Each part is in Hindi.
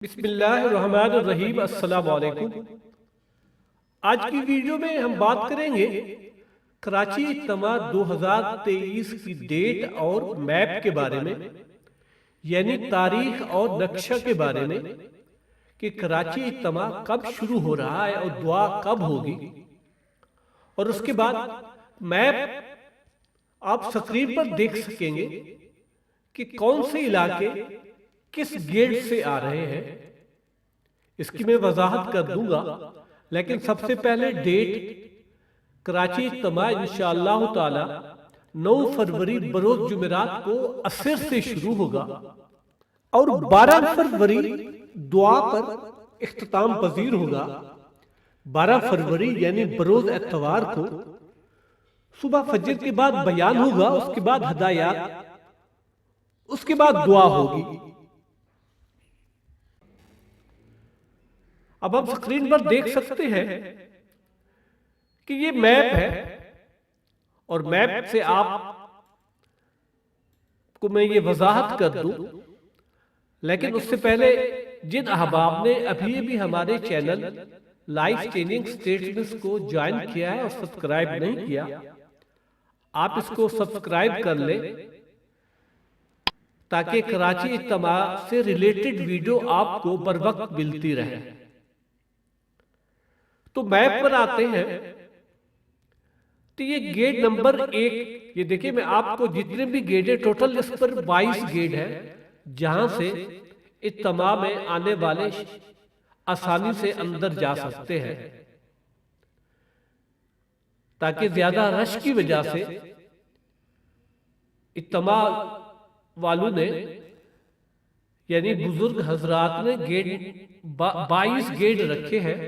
बिस्मिल्लाहिर्रहमानिर्रहीम। अस्सलाम वालेकुम। आज की वीडियो में हम बात करेंगे कराची इज्तिमा 2023 की डेट और मैप के बारे में, यानी तारीख और नक्शा के बारे में कि कराची इज्तिमा कब शुरू हो रहा है और दुआ कब होगी। और उसके बाद मैप आप स्क्रीन पर देख सकेंगे कि कौन से इलाके किस गेट से आ रहे हैं। इसकी मैं वजाहत कर दूंगा, लेकिन सबसे पहले डेट कराची इज्तिमा इंशाअल्लाह ताला 9 फरवरी बरोज जुमेरात को असर से शुरू होगा और 12 फरवरी दुआ पर इख्तिताम पजीर होगा। 12 फरवरी यानी बरोज एतवार को सुबह फजर के बाद बयान होगा, उसके बाद हदायत, उसके बाद दुआ होगी। अब हम स्क्रीन पर देख सकते हैं कि ये मैप है और मैप से आप को मैं ये वजाहत कर दूं, लेकिन उससे पहले जिन अहबाब ने अभी भी हमारे चैनल लाइफ चेंजिंग स्टेटमेंट्स को ज्वाइन किया है और सब्सक्राइब नहीं किया, आप इसको सब्सक्राइब कर ले ताकि कराची इज्तिमा से रिलेटेड वीडियो आपको बर वक्त मिलती रहे। तो मैप पर आते हैं तो ये गेट नंबर 1, ये देखिए मैं आपको जितने भी गेट है टोटल इस पर 22 गेट है जहां से इज्तिमा में आने वाले आसानी से अंदर जा सकते हैं, ताकि ज्यादा रश की वजह से इज्तिमा वालों ने यानी बुजुर्ग हजरात ने गेट 22 गेट रखे हैं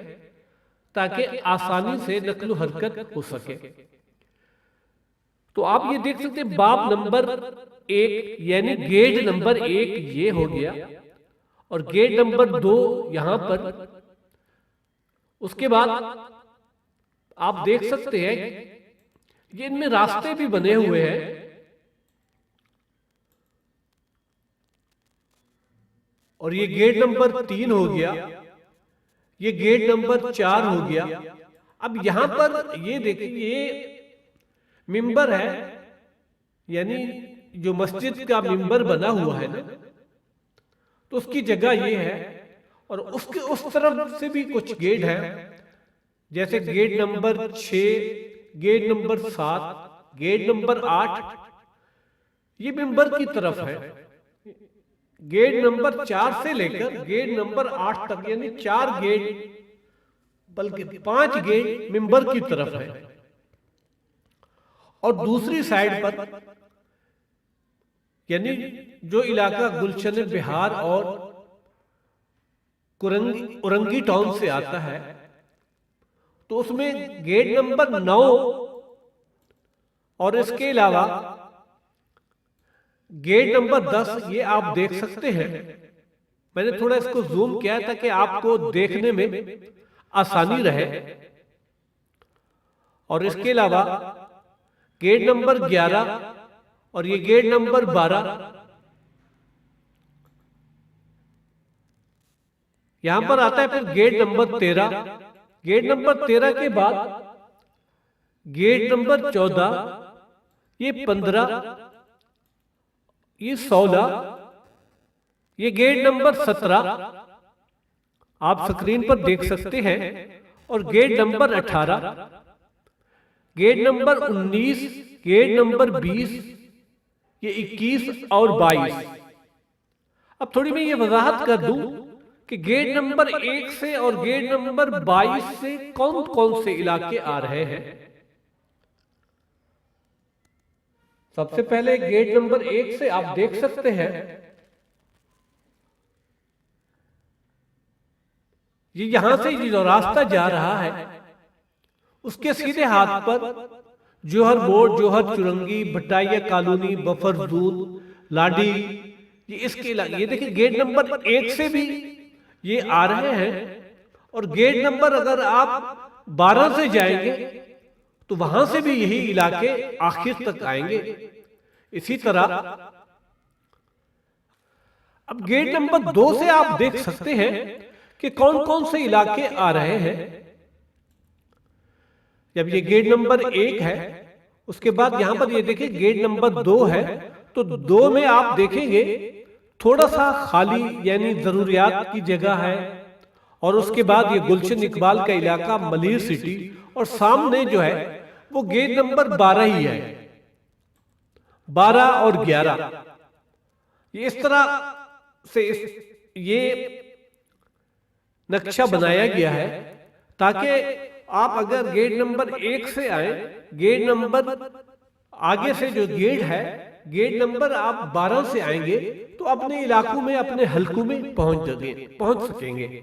ताकि आसानी से नकलो हरकत हो सके। तो आप ये देख सकते हैं बाब नंबर 1 यानी गेट नंबर 1 ये हो गया और गेट नंबर 2 यहां पर। उसके बाद आप देख सकते हैं ये इनमें रास्ते भी बने हुए हैं और ये गेट नंबर 3 हो गया, ये गेट नंबर 4 हो गया। अब यहां पर ये देखिए ये मिंबर है, यानी जो मस्जिद का मिंबर बना हुआ है ना, तो उसकी जगह ये है। और उसके उस तरफ से भी कुछ गेट है, जैसे gate number 6, gate number 7, gate number 8, ये मिंबर की तरफ है। गेट नंबर 4 से लेकर गेट नंबर 8 तक यानी 4 गेट, बल्कि 5 गेट मिंबर की तरफ है। और दूसरी साइड पर यानी जो इलाका गुलशन बिहार और उरंगी टाउन से आता है, तो उसमें गेट नंबर 9 और इसके अलावा गेट नंबर 10 ये आप देख सकते हैं। मैंने थोड़ा इसको जूम किया ताकि आपको देखने में आसानी रहे। और इसके अलावा गेट नंबर 11 और ये गेट नंबर 12, यहां पर आता है फिर गेट नंबर 13। गेट नंबर 13 के बाद गेट नंबर 14, ये 15, ये 16, ये गेट नंबर 17 आप स्क्रीन पर देख सकते हैं। और gate number 18, gate number 19, gate number 20, ये 21 और 22। अब थोड़ी मैं ये वजाहत कर दूं कि गेट नंबर 1 से और गेट नंबर 22 से कौन कौन से इलाके आ रहे हैं। सबसे पहले गेट नंबर 1 से आप देख सकते हैं ये यहां से जो रास्ता जा रहा है उसके सीधे हाथ पर जोहर बोर्ड, जोहर चुरंगी, भटाइया कॉलोनी, बफर दून, लाडी, ये इसके इलाके। ये देखिए गेट नंबर 1 से भी ये आ रहे हैं। और गेट नंबर अगर आप 12 से जाएंगे तो वहां से भी यही इलाके आखिर तक आएंगे। इसी तरह अब गेट नंबर 2 से आप देख सकते हैं कि कौन कौन से इलाके आ रहे हैं। जब ये गेट नंबर 1 है, उसके बाद यहां पर ये देखिए गेट नंबर 2 है, तो 2 में आप देखेंगे थोड़ा सा खाली यानी जरूरियात की जगह है, और उसके बाद ये गुलशन इकबाल का इलाका, मलिर सिटी, और सामने जो है वो गेट नंबर 12 ही है। 12 और 11 ये इस तरह से ये नक्शा बनाया गया है ताकि आप अगर गेट नंबर 1 से आए, गेट नंबर आगे से जो गेट है, गेट नंबर आप 12 से आएंगे तो अपने इलाकों में, अपने हलकों में पहुंच सकेंगे।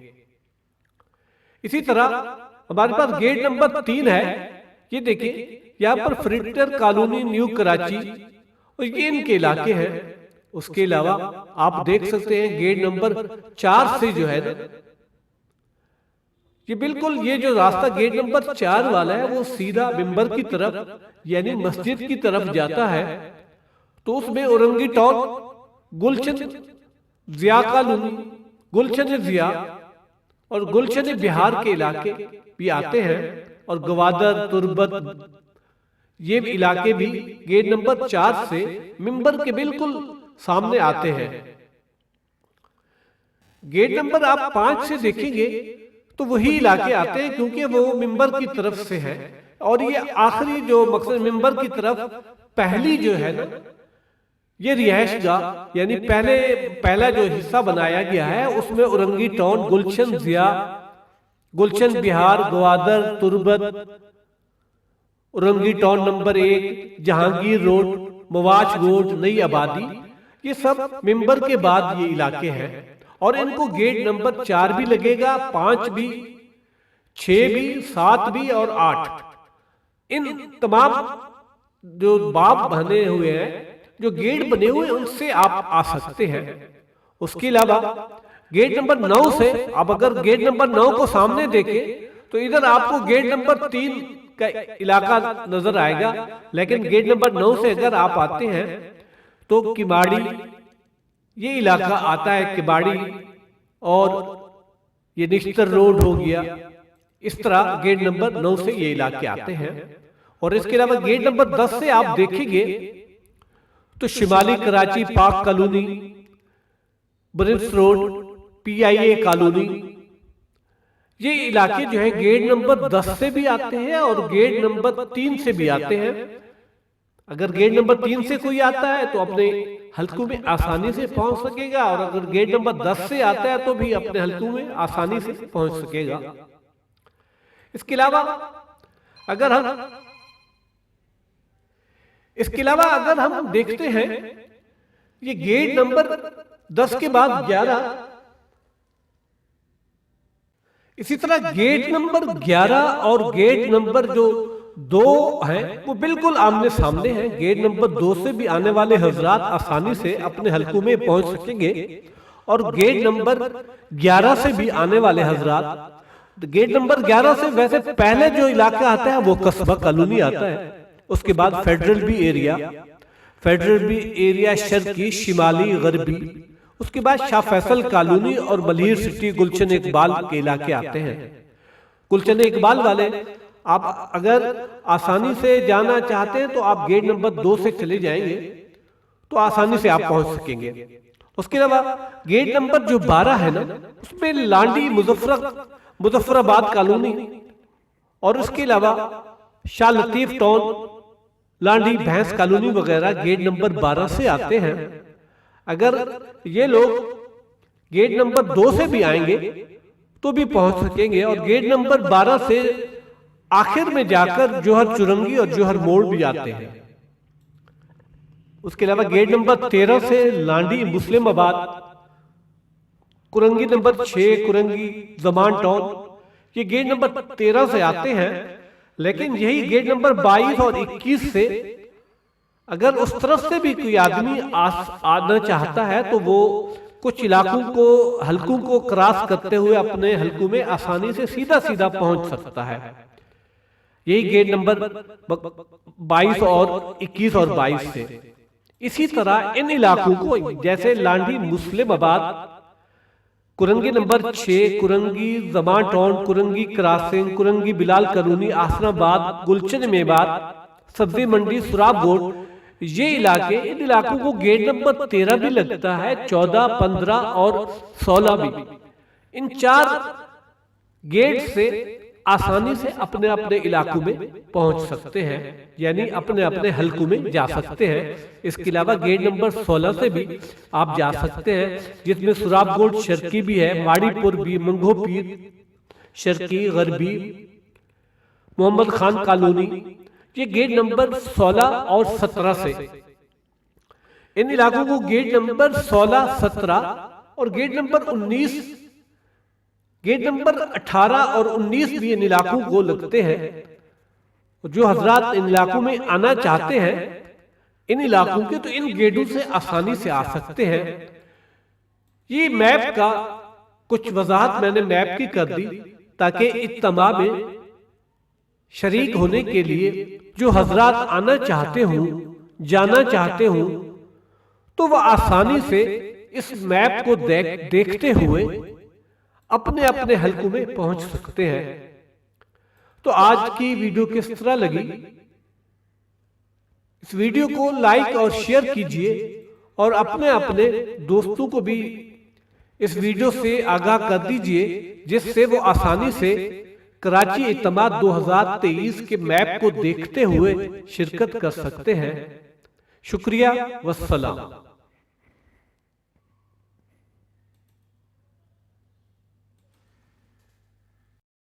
इसी तरह हमारे पास गेट नंबर 3 है। ये देखिए यहाँ पर फ्रिटर कॉलोनी, न्यू कराची, और ये इनके इलाके हैं। उसके अलावा आप देख सकते हैं गेट नंबर 4 से जो है ना, ये बिल्कुल ये जो रास्ता गेट नंबर 4 वाला है वो सीधा मिंबर की तरफ यानी मस्जिद की तरफ जाता है। तो उसमें औरंगी टाउन, गुलशन जिया कॉलोनी, गुलशन जिया और गुलशन बिहार के इलाके भी आते हैं, और गवादर, तुर्बत, ये इलाके भी गेट नंबर 4 से मिंबर के बिल्कुल सामने आते हैं। गेट नंबर आप 5 से देखेंगे तो वही इलाके आते हैं, क्योंकि वो मिंबर की तरफ से है, और ये आखिरी जो मकसद मिंबर की तरफ पहली जो है ना, ये रिहायश गाह यानी पहला जो हिस्सा बनाया गया है उसमें Orangi town, Gulshan Zia, Gulshan Bihar, Gwadar, Turbat, Orangi town number 1, Jahangir road, Mawaj road, Nai Abadi, ये सब मिंबर के बाद ये इलाके हैं। और इनको गेट नंबर 4 भी लगेगा, 5 भी, 6 भी, 7 भी और 8। इन तमाम जो बाब बने हुए हैं, जो गेट बने हुए हैं, उनसे आप आ सकते हैं। उसके अलावा गेट नंबर 9 से आप अगर गेट नंबर 9 को सामने देखें तो इधर आपको गेट नंबर 3 का इलाका नजर आएगा, लेकिन गेट नंबर 9 से अगर आप आते हैं तो किमाड़ी ये इलाका आता है, किबाड़ी, और ये निश्तर रोड हो गया। इस तरह गेट नंबर 9 से ये इलाके आते हैं। और इसके अलावा गेट नंबर 10 से आप देखेंगे तो शिमाली कराची, पाक colony, Brienz road, PIA colony, ये इलाके जो है गेट नंबर 10 से भी आते हैं और गेट नंबर 3 से भी आते हैं। अगर गेट नंबर 3 से कोई आता है तो अपने हलकों में आसानी से पहुंच सकेगा, और अगर गेट नंबर 10 से आता है तो भी अपने हलकों में आसानी से पहुंच सकेगा। इसके अलावा अगर हम देखते हैं ये गेट नंबर 10 के बाद 11, इसी तरह गेट नंबर 11 और गेट नंबर जो 2 है वो बिल्कुल आमने सामने हैं। गेट नंबर 2 से भी आने वाले हजरात आसानी से अपने हलकों में पहुंच सकेंगे, और गेट नंबर 11 से भी आने वाले हजरात, गेट नंबर 11 से वैसे पहले जो इलाका आता है वो कस्बा कॉलोनी आता है। उसके बाद फेडरल बी एरिया शर्की, शिमाली, गरबी, उसके बाद शाह फैसल कॉलोनी और मलिर सिटी, गुलशन इकबाल के इलाके आते हैं। गुलशन इकबाल वाले आप अगर आसानी से जाना चाहते हैं तो आप गेट नंबर 2 से चले जाएंगे तो आसानी से आप पहुंच सकेंगे। उसके अलावा गेट नंबर जो 12 है ना, उसमें लांडी, मुजफ्फराबाद कॉलोनी, और उसके अलावा शाह लतीफ टाउन, लांडी, भैंस कॉलोनी वगैरह गेट नंबर 12 से आते हैं। अगर ये लोग गेट नंबर 2 से भी आएंगे तो भी पहुंच सकेंगे, और गेट नंबर 12 से आखिर में जाकर जोहर चुरंगी और जोहर मोड़ भी आते हैं। उसके अलावा गेट नंबर 13 से लांडी, मुस्लिमाबाद, कुरंगी नंबर 6, कुरंगी, जमान टाउन, ये गेट नंबर 13 से आते हैं। लेकिन यही गेट नंबर 22 और 21 से अगर उस तरफ से भी कोई आदमी आना चाहता है तो वो कुछ इलाकों को, हलकों को क्रॉस करते हुए अपने हलकों में आसानी से सीधा पहुंच सकता है। यही गेट नंबर 22 और 21 और 22 से इसी तरह इन इलाकों को जैसे Landhi Muslimabad, Korangi number 6, Korangi Zaman town, Korangi crossing, Korangi Bilal colony, Ahsanabad, Gulshan Mewat, Sabzi Mandi, सुराब बोर्ड, ये इलाके, इन इलाकों को गेट नंबर 13 भी लगता है, 14, 15 और 16 भी। इन 4 गेट से आसानी से अपने अपने इलाकों में पहुंच सकते हैं, यानी अपने अपने हलकों में जा सकते हैं। इसके अलावा गेट नंबर 16 से भी आप जा सकते हैं, जिसमें सुराबगोट शर्की भी है, माड़ीपुर भी, मंगोपीर शर्की, गरबी, मोहम्मद खान कॉलोनी। ये गेट नंबर 16 और 17 से इन इलाकों को गेट नंबर 16, 17 और गेट नंबर 19, गेट नंबर 18 और 19 भी इन इलाकों को लगते हैं। जो हजरात इन इलाकों में आना चाहते हैं इन इलाकों के, तो इन गेटों से आसानी से आ सकते हैं। ये मैप का कुछ वजाहत मैंने मैप की कर दी, ताकि इज्तिमा में शरीक होने के लिए जो हजरात आना चाहते हों, जाना चाहते हों, तो वह आसानी से इस मैप को देखते हुए अपने अपने हलकों में पहुंच सकते हैं। तो आज की वीडियो किस तरह लगी? इस वीडियो को लाइक और शेयर कीजिए और अपने अपने दोस्तों को भी इस वीडियो से आगाह कर दीजिए, जिससे वो आसानी से कराची इज्तिमा 2023 के मैप को देखते हुए शिरकत कर सकते हैं। शुक्रिया, वस्सलाम।